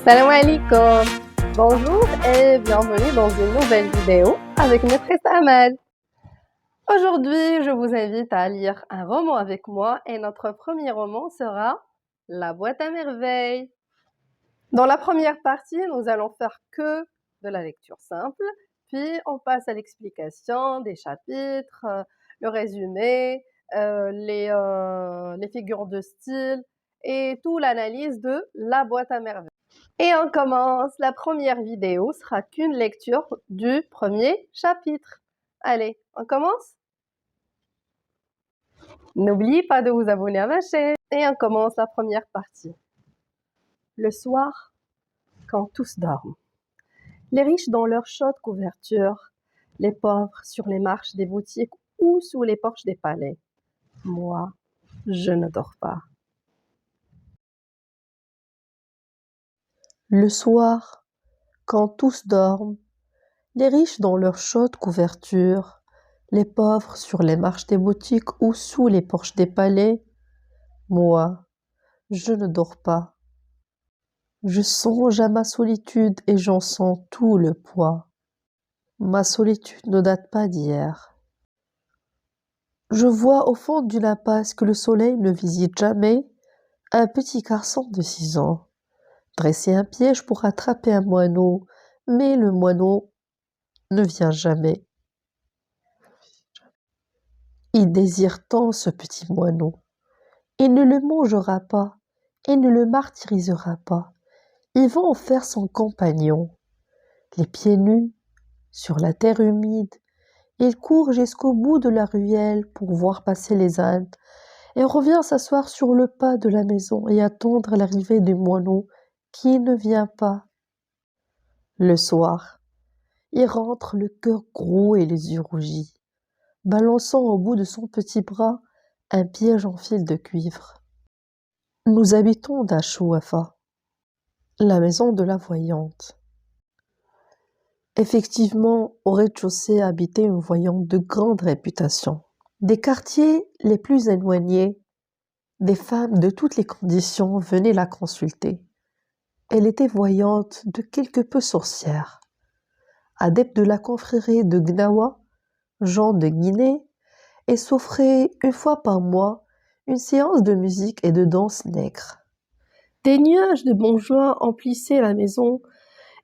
Salam alaikum. Bonjour et bienvenue dans une nouvelle vidéo avec maîtresse Amal. Aujourd'hui, je vous invite à lire un roman avec moi et notre premier roman sera La boîte à merveilles. Dans la première partie, nous allons faire que de la lecture simple, puis on passe à l'explication des chapitres, le résumé, les figures de style et toute l'analyse de La boîte à merveilles. Et on commence. La première vidéo sera qu'une lecture du premier chapitre. Allez, on commence? N'oubliez pas de vous abonner à ma chaîne. Et on commence la première partie. Le soir, quand tous dorment. Les riches dans leurs chaudes couvertures, les pauvres sur les marches des boutiques ou sous les porches des palais. Moi, je ne dors pas. Le soir, quand tous dorment, les riches dans leurs chaudes couvertures, les pauvres sur les marches des boutiques ou sous les porches des palais, moi, je ne dors pas. Je songe à ma solitude et j'en sens tout le poids. Ma solitude ne date pas d'hier. Je vois au fond d'une impasse que le soleil ne visite jamais un petit garçon de 6 ans dresser un piège pour attraper un moineau, mais le moineau ne vient jamais. Il désire tant ce petit moineau. Il ne le mangera pas, il ne le martyrisera pas. Il va en faire son compagnon. Les pieds nus, sur la terre humide, il court jusqu'au bout de la ruelle pour voir passer les ânes et revient s'asseoir sur le pas de la maison et attendre l'arrivée du moineau qui ne vient pas. Le soir, il rentre le cœur gros et les yeux rougis, balançant au bout de son petit bras un piège en fil de cuivre. Nous habitons Dachouafa, la maison de la voyante. Effectivement, au rez-de-chaussée habitait une voyante de grande réputation. Des quartiers les plus éloignés, des femmes de toutes les conditions venaient la consulter. Elle était voyante de quelque peu sorcière. Adepte de la confrérie de Gnawa, Jean de Guinée, et s'offrait une fois par mois une séance de musique et de danse nègre. Des nuages de bourgeois emplissaient la maison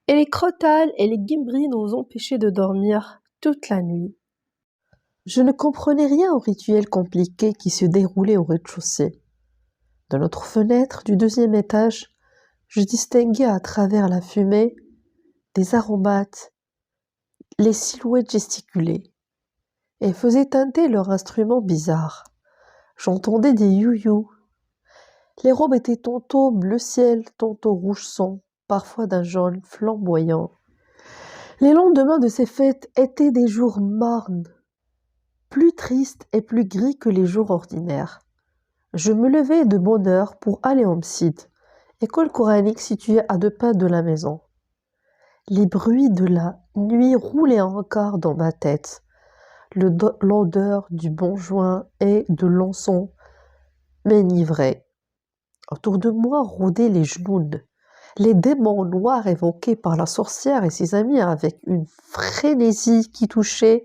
et les crotales et les guimbris nous empêchaient de dormir toute la nuit. Je ne comprenais rien au rituel compliqué qui se déroulait au rez-de-chaussée. De notre fenêtre du 2e étage, je distinguais à travers la fumée des aromates, les silhouettes gesticulées, et faisaient teinter leurs instruments bizarres. J'entendais des you-you. Les robes étaient tantôt bleu ciel, tantôt rouge sang, parfois d'un jaune flamboyant. Les lendemains de ces fêtes étaient des jours mornes, plus tristes et plus gris que les jours ordinaires. Je me levais de bonne heure pour aller au Msid, école coranique située à 2 pas de la maison. Les bruits de la nuit roulaient encore dans ma tête. L'odeur du bon joint et de l'encens m'enivrait. Autour de moi rôdaient les genounes, les démons noirs évoqués par la sorcière et ses amis avec une frénésie qui touchait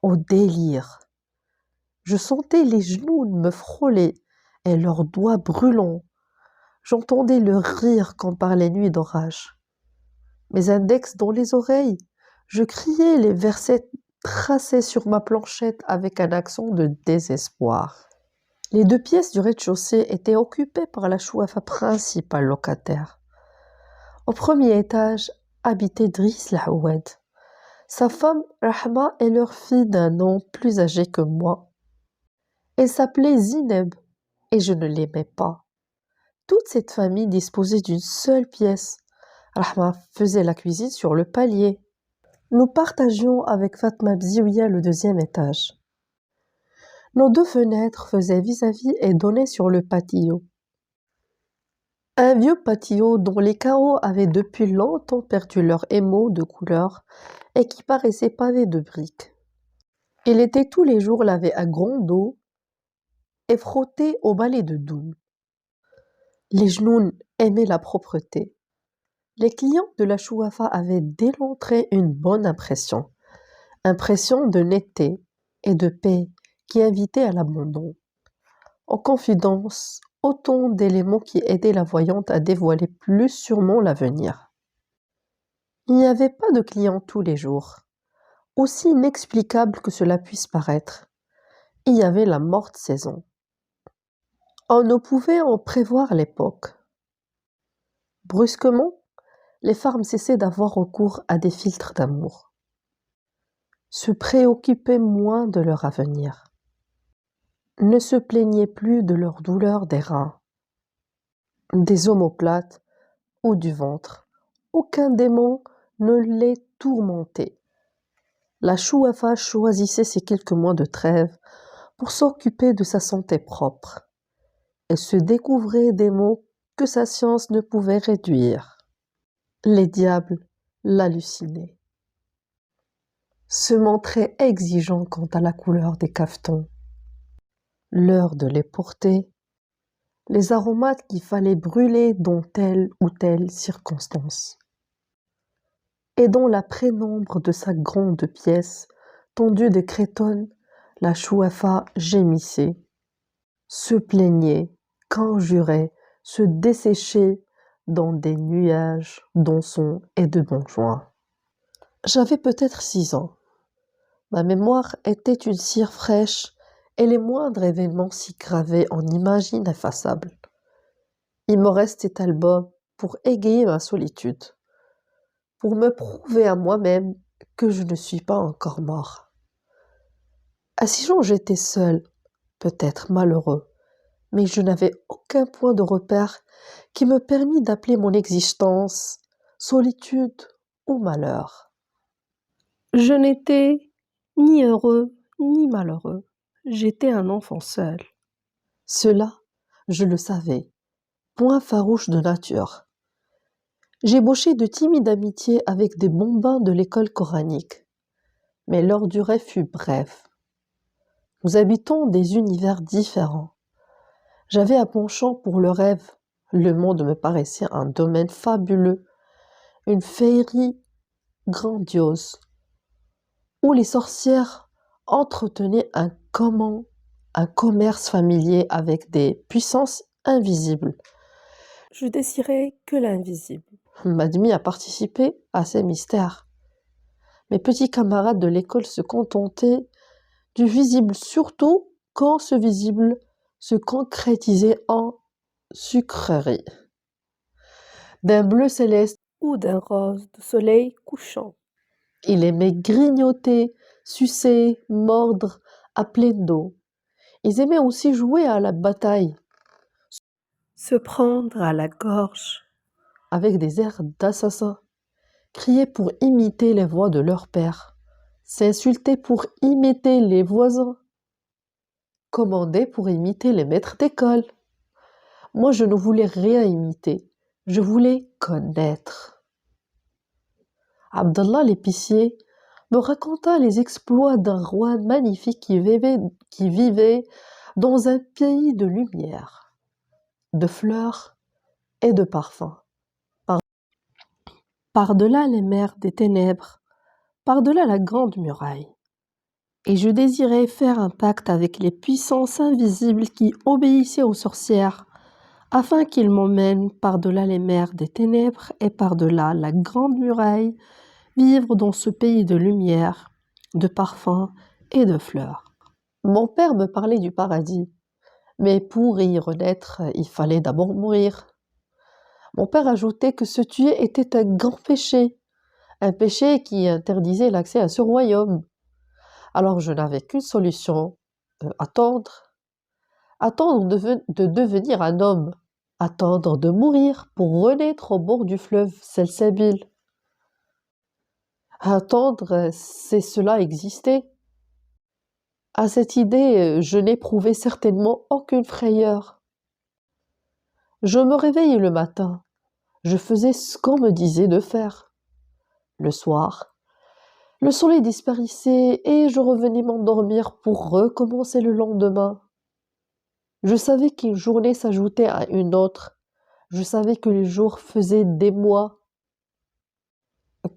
au délire. Je sentais les genounes me frôler et leurs doigts brûlants. J'entendais leur rire comme par les nuits d'orage. Mes index dans les oreilles, je criais les versets tracés sur ma planchette avec un accent de désespoir. Les 2 pièces du rez-de-chaussée étaient occupées par la chouafa principale locataire. Au 1er étage habitait Driss Laoued. Sa femme Rahma et leur fille d'un an plus âgée que moi. Elle s'appelait Zineb et je ne l'aimais pas. Toute cette famille disposait d'une seule pièce. Rahma faisait la cuisine sur le palier. Nous partagions avec Fatma Bziouia le 2e étage. Nos 2 fenêtres faisaient vis-à-vis et donnaient sur le patio. Un vieux patio dont les carreaux avaient depuis longtemps perdu leur émaux de couleur et qui paraissait pavé de briques. Il était tous les jours lavé à grande eau et frotté au balai de Doum. Les genoux aimaient la propreté. Les clients de la Chouafa avaient dès l'entrée une bonne impression de netteté et de paix qui invitait à l'abandon. En confidence, autant d'éléments qui aidaient la voyante à dévoiler plus sûrement l'avenir. Il n'y avait pas de clients tous les jours. Aussi inexplicable que cela puisse paraître, il y avait la morte saison. On ne pouvait en prévoir l'époque. Brusquement, les femmes cessaient d'avoir recours à des filtres d'amour, se préoccupaient moins de leur avenir, ne se plaignaient plus de leur douleur des reins, des omoplates ou du ventre. Aucun démon ne les tourmentait. La Chouafa choisissait ces quelques mois de trêve pour s'occuper de sa santé propre et se découvrait des maux que sa science ne pouvait réduire. Les diables l'hallucinaient, se montraient exigeants quant à la couleur des cafetons, l'heure de les porter, les aromates qu'il fallait brûler dans telle ou telle circonstance. Et dans la pénombre de sa grande pièce, tendue de crétonne, la Chouafa gémissait, se plaignait, conjurait, se desséchait dans des nuages d'encens et de bonjoin. J'avais peut-être 6 ans. Ma mémoire était une cire fraîche et les moindres événements s'y gravaient en images ineffaçables. Il me reste cet album pour égayer ma solitude, pour me prouver à moi-même que je ne suis pas encore mort. À 6 ans, j'étais seul, peut-être malheureux, mais je n'avais aucun point de repère qui me permît d'appeler mon existence solitude ou malheur. Je n'étais ni heureux ni malheureux, j'étais un enfant seul. Cela, je le savais, point farouche de nature. J'ébauchai de timides amitiés avec des bambins de l'école coranique, mais leur durée fut brève. Nous habitons des univers différents. J'avais un penchant pour le rêve. Le monde me paraissait un domaine fabuleux, une féerie grandiose, où les sorcières entretenaient un commerce familier avec des puissances invisibles. Je désirais que l'invisible. M'admis à participer à ces mystères. Mes petits camarades de l'école se contentaient du visible, surtout quand ce visible se concrétisait en sucrerie, d'un bleu céleste ou d'un rose de soleil couchant. Il aimait grignoter, sucer, mordre à pleine dents. Ils aimaient aussi jouer à la bataille, se prendre à la gorge avec des airs d'assassins, crier pour imiter les voix de leur père, s'insulter pour imiter les voisins, commander pour imiter les maîtres d'école. Moi, je ne voulais rien imiter, je voulais connaître. Abdallah l'épicier me raconta les exploits d'un roi magnifique qui vivait dans un pays de lumière, de fleurs et de parfums. Par-delà les mers des ténèbres, par-delà la grande muraille. Et je désirais faire un pacte avec les puissances invisibles qui obéissaient aux sorcières, afin qu'ils m'emmènent par-delà les mers des ténèbres et par-delà la grande muraille, vivre dans ce pays de lumière, de parfums et de fleurs. Mon père me parlait du paradis, mais pour y renaître, il fallait d'abord mourir. Mon père ajoutait que se tuer était un grand péché, un péché qui interdisait l'accès à ce royaume. Alors je n'avais qu'une solution, attendre. Attendre de devenir un homme, attendre de mourir pour renaître au bord du fleuve Salsabil. Attendre, c'est cela exister. À cette idée, je n'éprouvais certainement aucune frayeur. Je me réveillais le matin, je faisais ce qu'on me disait de faire. Le soir, le soleil disparaissait et je revenais m'endormir pour recommencer le lendemain. Je savais qu'une journée s'ajoutait à une autre. Je savais que les jours faisaient des mois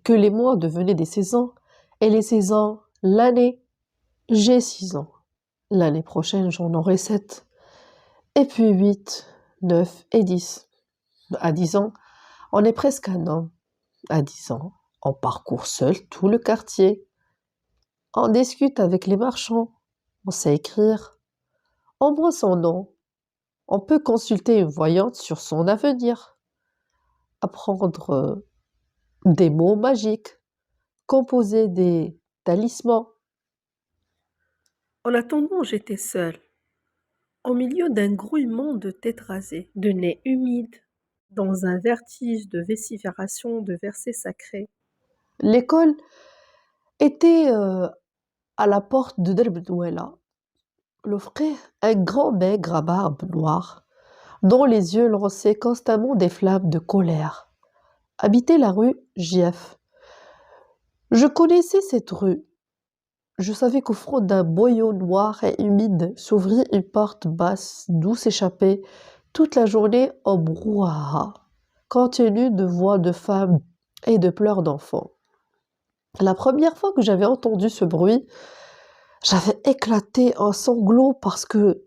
que les mois devenaient des saisons, et les saisons l'année. J'ai 6 ans. L'année prochaine, j'en aurai 7. Et puis 8, 9 et 10. À 10 ans, on est presque un homme. À 10 ans, on parcourt seul tout le quartier. On discute avec les marchands. On sait écrire. On voit son nom. On peut consulter une voyante sur son avenir. Apprendre des mots magiques. Composer des talismans. En attendant, j'étais seule, au milieu d'un grouillement de têtes rasées, de nez humides, dans un vertige de vocifération de versets sacrés. L'école était à la porte de Derb Douala. L'offrait un grand maigre à barbe noire, dont les yeux lançaient constamment des flammes de colère. Habitait la rue Gief. Je connaissais cette rue. Je savais qu'au fond d'un boyau noir et humide s'ouvrit une porte basse d'où s'échappait toute la journée un brouhaha, contenu de voix de femmes et de pleurs d'enfants. La première fois que j'avais entendu ce bruit, j'avais éclaté en sanglots parce que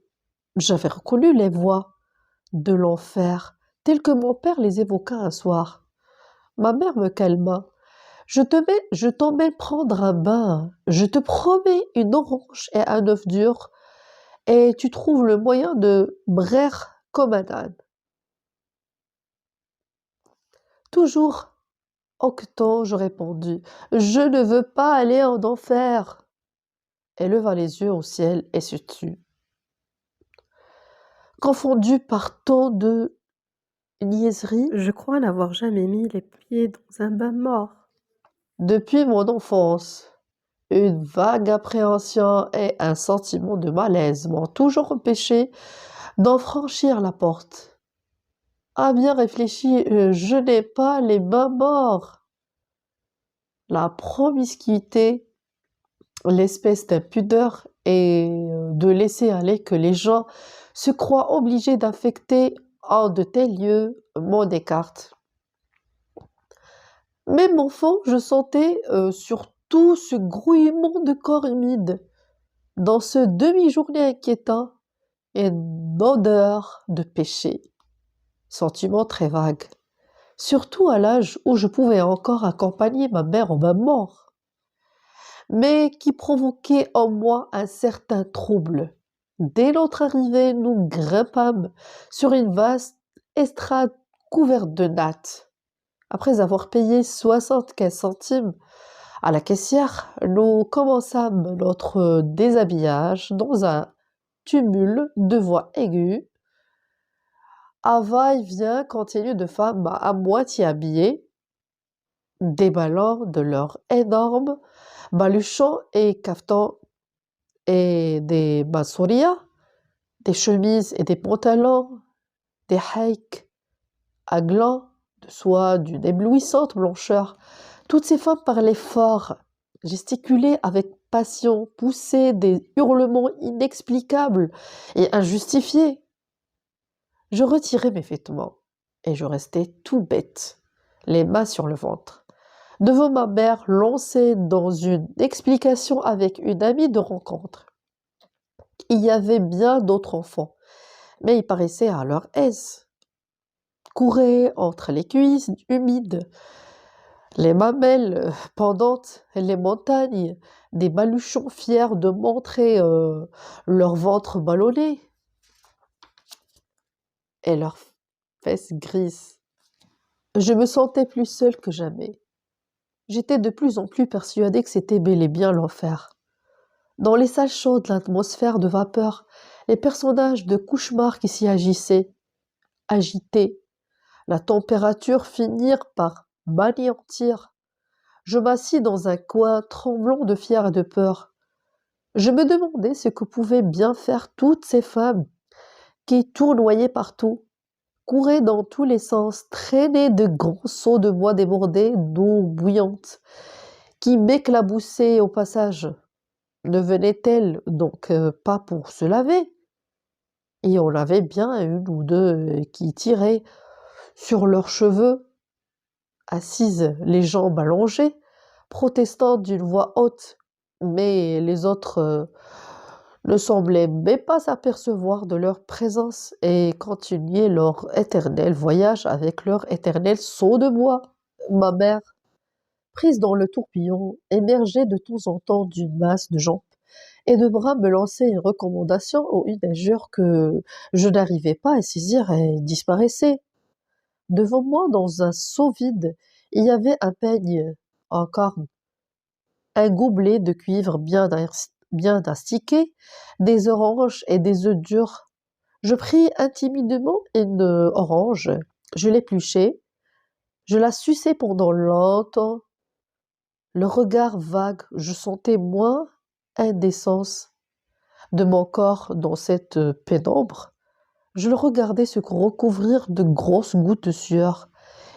j'avais reconnu les voix de l'enfer telles que mon père les évoqua un soir. Ma mère me calma. Je t'emmène prendre un bain. Je te promets une orange et un œuf dur et tu trouves le moyen de braire comme un âne. Toujours octant, je répondis, je ne veux pas aller en enfer. Elle leva les yeux au ciel et se tut. Confondue par tant de niaiseries, Je crois n'avoir jamais mis les pieds dans un bain mort. depuis mon enfance, une vague appréhension et un sentiment de malaise m'ont toujours empêché d'en franchir la porte. À bien réfléchi, je n'ai pas les mains morts. La promiscuité, l'espèce d'impudeur et de laisser aller que les gens se croient obligés d'affecter en de tels lieux m'en écarte. Même enfant, je sentais sur tout ce grouillement de corps humide, dans ce demi-journée inquiétant, une odeur de péché. Sentiment très vague, surtout à l'âge où je pouvais encore accompagner ma mère en bain mort, mais qui provoquait en moi un certain trouble. Dès notre arrivée, nous grimpâmes sur une vaste estrade couverte de nattes. Après avoir payé 75 centimes à la caissière, nous commençâmes notre déshabillage dans un tumulte de voix aiguës, à va-et-vient continu de femmes à moitié habillées, déballant de leurs énormes baluchons et cafetans et des basurias, des chemises et des pantalons, des haïks à glands de soie d'une éblouissante blancheur. Toutes ces femmes parlaient fort, gesticulaient avec passion, poussaient des hurlements inexplicables et injustifiés. Je retirai mes vêtements et je restais tout bête, les mains sur le ventre, devant ma mère lancée dans une explication avec une amie de rencontre. Il y avait bien d'autres enfants, mais ils paraissaient à leur aise. Couraient entre les cuisses humides, les mamelles pendantes, les montagnes, des baluchons fiers de montrer leur ventre ballonné et leurs fesses grises. Je me sentais plus seule que jamais. J'étais de plus en plus persuadée que c'était bel et bien l'enfer. Dans les salles chaudes, l'atmosphère de vapeur, les personnages de cauchemar qui s'y agitaient, la température finirent par m'anéantir. Je m'assis dans un coin, tremblant de fièvre et de peur. Je me demandais ce que pouvaient bien faire toutes ces femmes qui tournoyaient partout, couraient dans tous les sens, traînaient de grands seaux de bois débordés d'eau bouillante, qui m'éclaboussaient au passage. Ne venaient-elles donc pas pour se laver? Et on avait bien une ou deux qui tiraient sur leurs cheveux assises, les jambes allongées, protestant d'une voix haute, mais les autres ne semblaient même pas s'apercevoir de leur présence et continuaient leur éternel voyage avec leur éternel seau de bois. Ma mère, prise dans le tourbillon, émergeait de temps en temps d'une masse de gens et de bras me lançait une recommandation ou une injure que je n'arrivais pas à saisir et disparaissait. Devant moi, dans un seau vide, il y avait un peigne en corne, un gobelet de cuivre bien astiqué, des oranges et des œufs durs. Je pris timidement une orange, je l'épluchai, je la suçai pendant longtemps. Le regard vague, je sentais moins indécence de mon corps dans cette pénombre. Je le regardais se recouvrir de grosses gouttes de sueur,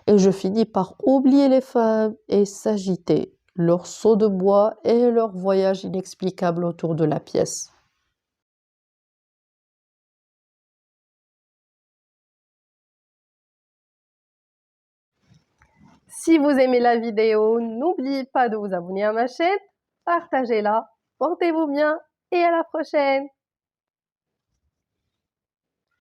et je finis par oublier les femmes et s'agiter, leur seau de bois et leur voyage inexplicable autour de la pièce. Si vous aimez la vidéo, n'oubliez pas de vous abonner à ma chaîne, partagez-la, portez-vous bien et à la prochaine!